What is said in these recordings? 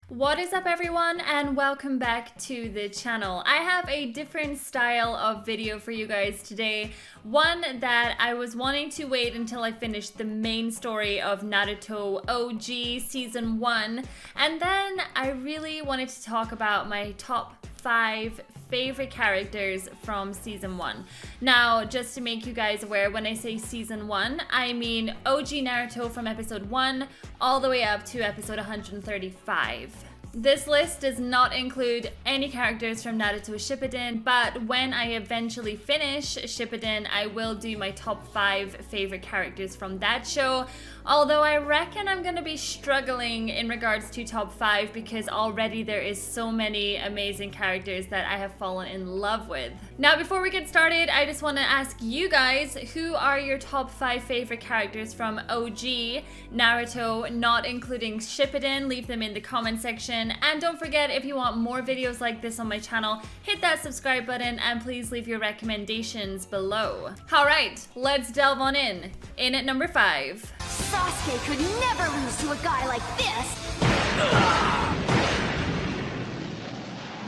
What is up everyone, and welcome back to the channel. I have a different style of video for you guys today. One that I was wanting to wait until I finished the main story of Naruto OG Season 1. And then I really wanted to talk about my top 5 favorite characters from Season 1. Now, just to make you guys aware, when I say Season 1, I mean OG Naruto from Episode 1 all the way up to Episode 135. This list does not include any characters from Naruto Shippuden, but when I eventually finish Shippuden, I will do my top 5 favorite characters from that show. Although I reckon I'm gonna be struggling in regards to top 5 because already there is so many amazing characters that I have fallen in love with. Now, before we get started, I just want to ask you guys, who are your top 5 favorite characters from OG Naruto, not including Shippuden? Leave them in the comment section. And don't forget, if you want more videos like this on my channel, hit that subscribe button and please leave your recommendations below. Alright, let's delve on in. In at number 5. Sasuke could never lose to a guy like this!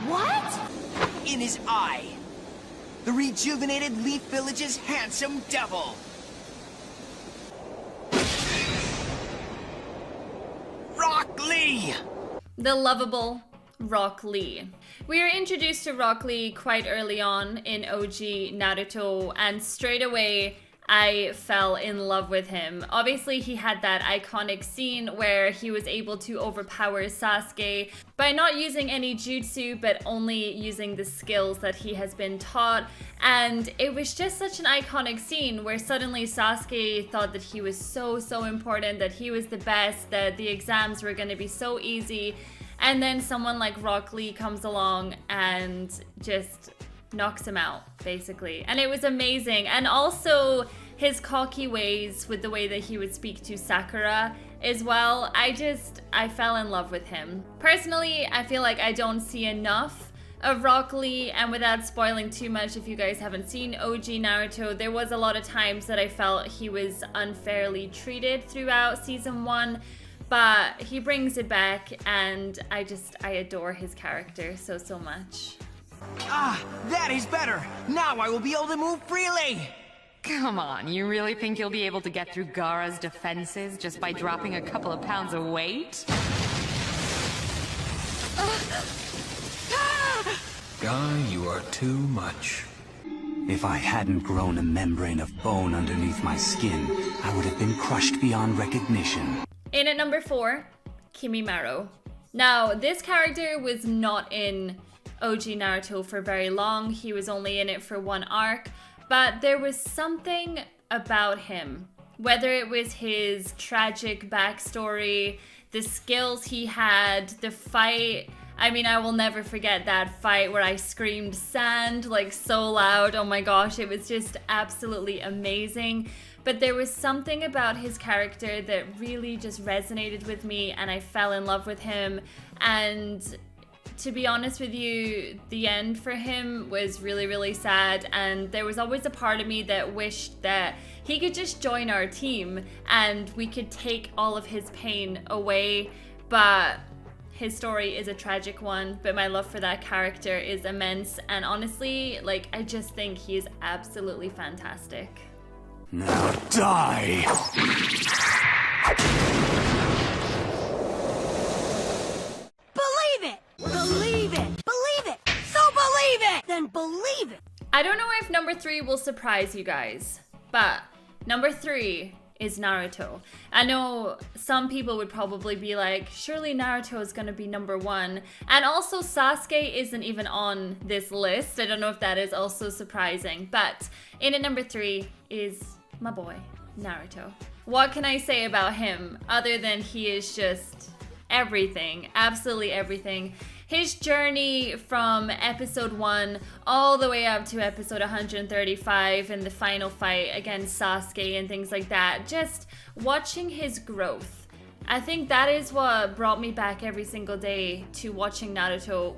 What? In his eye. The rejuvenated Leaf Village's handsome devil. Rock Lee! The lovable Rock Lee. We were introduced to Rock Lee quite early on in OG Naruto, and straight away I fell in love with him. Obviously, he had that iconic scene where he was able to overpower Sasuke by not using any jutsu, but only using the skills that he has been taught. And it was just such an iconic scene where suddenly Sasuke thought that he was so important, that he was the best, that the exams were going to be so easy. And then someone like Rock Lee comes along and just knocks him out, basically. And it was amazing. And also his cocky ways with the way that he would speak to Sakura as well. I fell in love with him. Personally, I feel like I don't see enough of Rock Lee, and without spoiling too much, if you guys haven't seen OG Naruto, there was a lot of times that I felt he was unfairly treated throughout Season 1. But he brings it back, and I adore his character so much. Ah, that is better! Now I will be able to move freely! Come on, you really think you'll be able to get through Gaara's defenses just by dropping a couple of pounds of weight? Guy, you are too much. If I hadn't grown a membrane of bone underneath my skin, I would have been crushed beyond recognition. In at number 4, Kimimaro. Now, this character was not in OG Naruto for very long. He was only in it for one arc, but there was something about him. Whether it was his tragic backstory, the skills he had, the fight. I mean, I will never forget that fight where I screamed sand like so loud. Oh my gosh, it was just absolutely amazing. But there was something about his character that really just resonated with me, and I fell in love with him. And to be honest with you, the end for him was really sad, and there was always a part of me that wished that he could just join our team and we could take all of his pain away. But his story is a tragic one, but my love for that character is immense, and honestly, like, I just think he is absolutely fantastic. Now die! Believe it! Believe it! Believe it! So believe it! Then believe it! I don't know if number 3 will surprise you guys, but number 3 is Naruto. I know some people would probably be like, surely Naruto is gonna be number 1. And also Sasuke isn't even on this list. I don't know if that is also surprising, but in at number 3 is my boy, Naruto. What can I say about him other than he is just everything, absolutely everything. His journey from episode 1 all the way up to episode 135 and the final fight against Sasuke and things like that, just watching his growth. I think that is what brought me back every single day to watching Naruto.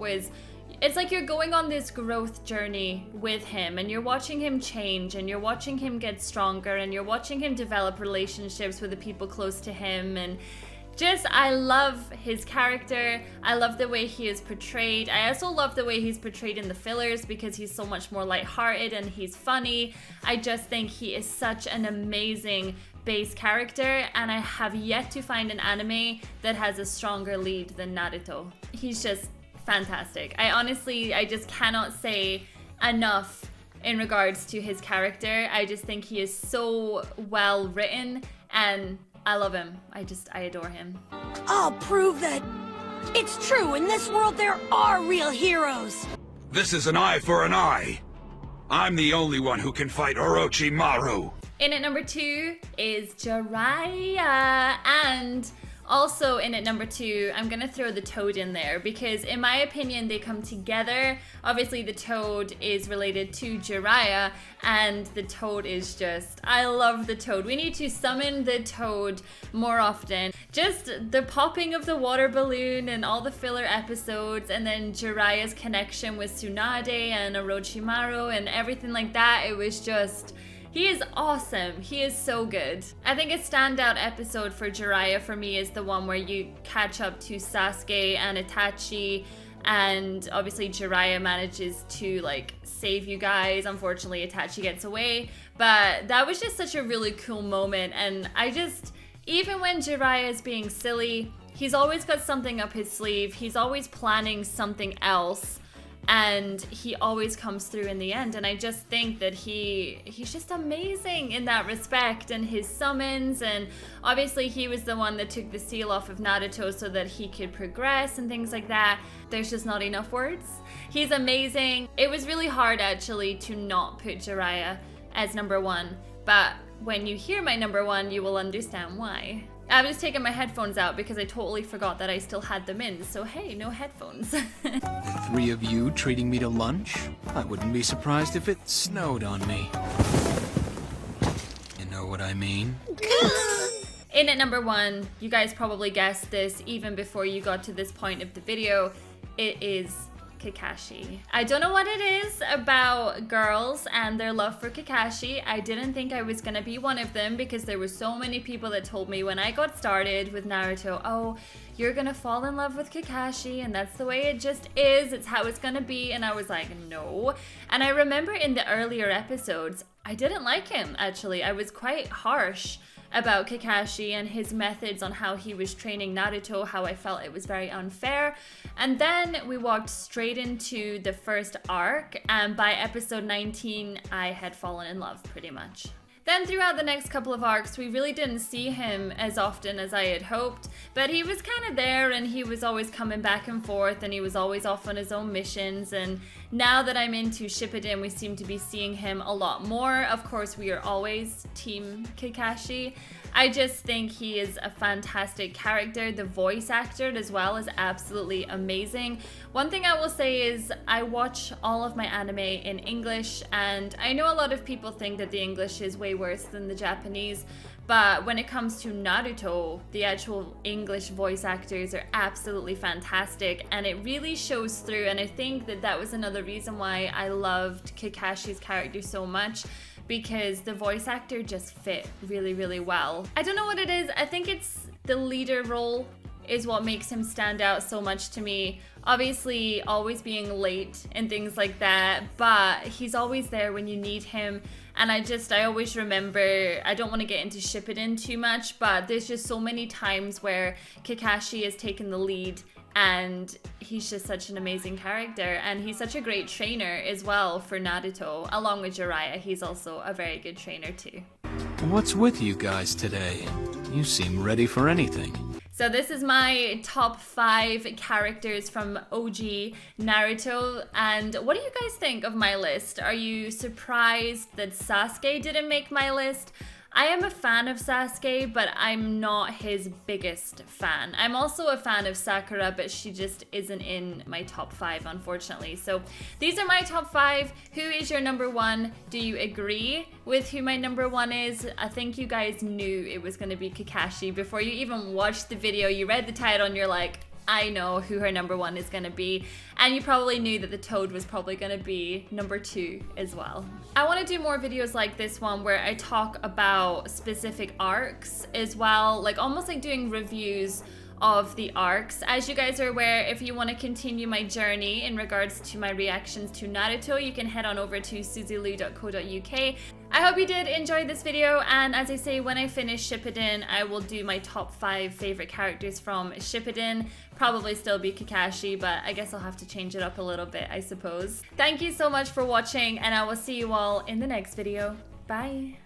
It's like you're going on this growth journey with him, and you're watching him change, and you're watching him get stronger, and you're watching him develop relationships with the people close to him, and Just, I love his character. I love the way he is portrayed. I also love the way he's portrayed in the fillers because he's so much more lighthearted and he's funny. I just think he is such an amazing base character, and I have yet to find an anime that has a stronger lead than Naruto. He's just fantastic. I just cannot say enough in regards to his character. I just think he is so well written and I love him. I adore him. I'll prove that it's true. In this world, there are real heroes. This is an eye for an eye. I'm the only one who can fight Orochimaru. In at number 2 is Jiraiya, and also in at number 2, I'm gonna throw the Toad in there because in my opinion they come together. Obviously the Toad is related to Jiraiya, and the Toad is just, I love the Toad. We need to summon the Toad more often. Just the popping of the water balloon and all the filler episodes, and then Jiraiya's connection with Tsunade and Orochimaru and everything like that. It was just, he is awesome. He is so good. I think a standout episode for Jiraiya for me is the one where you catch up to Sasuke and Itachi, and obviously Jiraiya manages to like save you guys. Unfortunately, Itachi gets away, but that was just such a really cool moment. And even when Jiraiya is being silly, he's always got something up his sleeve. He's always planning something else, and he always comes through in the end. And I just think that he's just amazing in that respect, and his summons, and obviously he was the one that took the seal off of Naruto so that he could progress and things like that. There's just not enough words. He's amazing. It was really hard actually to not put Jiraiya as number 1, but when you hear my number 1 you will understand why. I was taking my headphones out because I totally forgot that I still had them in, so hey, no headphones. The 3 of you treating me to lunch? I wouldn't be surprised if it snowed on me. You know what I mean? In at number 1, you guys probably guessed this even before you got to this point of the video, it is Kakashi. I don't know what it is about girls and their love for Kakashi. I didn't think I was gonna be one of them because there were so many people that told me when I got started with Naruto, oh, you're gonna fall in love with Kakashi and that's the way it just is, it's how it's gonna be. And I was like, no. And I remember in the earlier episodes, I didn't like him actually. I was quite harsh about Kakashi and his methods on how he was training Naruto, how I felt it was very unfair. And then we walked straight into the first arc, and by episode 19, I had fallen in love pretty much. Then throughout the next couple of arcs, we really didn't see him as often as I had hoped, but he was kind of there and he was always coming back and forth and he was always off on his own missions. And now that I'm into Shippuden, we seem to be seeing him a lot more. Of course, we are always Team Kakashi. I just think he is a fantastic character. The voice actor as well is absolutely amazing. One thing I will say is I watch all of my anime in English, and I know a lot of people think that the English is way worse than the Japanese, but when it comes to Naruto, the actual English voice actors are absolutely fantastic, and it really shows through. And I think that that was another reason why I loved Kakashi's character so much, because the voice actor just fit really, really well. I don't know what it is. I think it's the leader role is what makes him stand out so much to me. Obviously, always being late and things like that, but he's always there when you need him. And I always remember, I don't want to get into Shippuden too much, but there's just so many times where Kakashi has taken the lead and he's just such an amazing character, and he's such a great trainer as well for Naruto. Along with Jiraiya, he's also a very good trainer too. What's with you guys today? You seem ready for anything. So this is my top 5 characters from OG Naruto, and what do you guys think of my list? Are you surprised that Sasuke didn't make my list? I am a fan of Sasuke, but I'm not his biggest fan. I'm also a fan of Sakura, but she just isn't in my top 5, unfortunately. So these are my top 5. Who is your number 1? Do you agree with who my number 1 is? I think you guys knew it was going to be Kakashi before you even watched the video. You read the title and you're like, I know who her number 1 is gonna be, and you probably knew that the Toad was probably gonna be number 2 as well. I want to do more videos like this one where I talk about specific arcs as well, like almost like doing reviews of the arcs. As you guys are aware, if you want to continue my journey in regards to my reactions to Naruto, you can head on over to suzylu.co.uk. I hope you did enjoy this video, and as I say, when I finish Shippuden, I will do my top 5 favorite characters from Shippuden. Probably still be Kakashi, but I guess I'll have to change it up a little bit, I suppose. Thank you so much for watching, and I will see you all in the next video. Bye!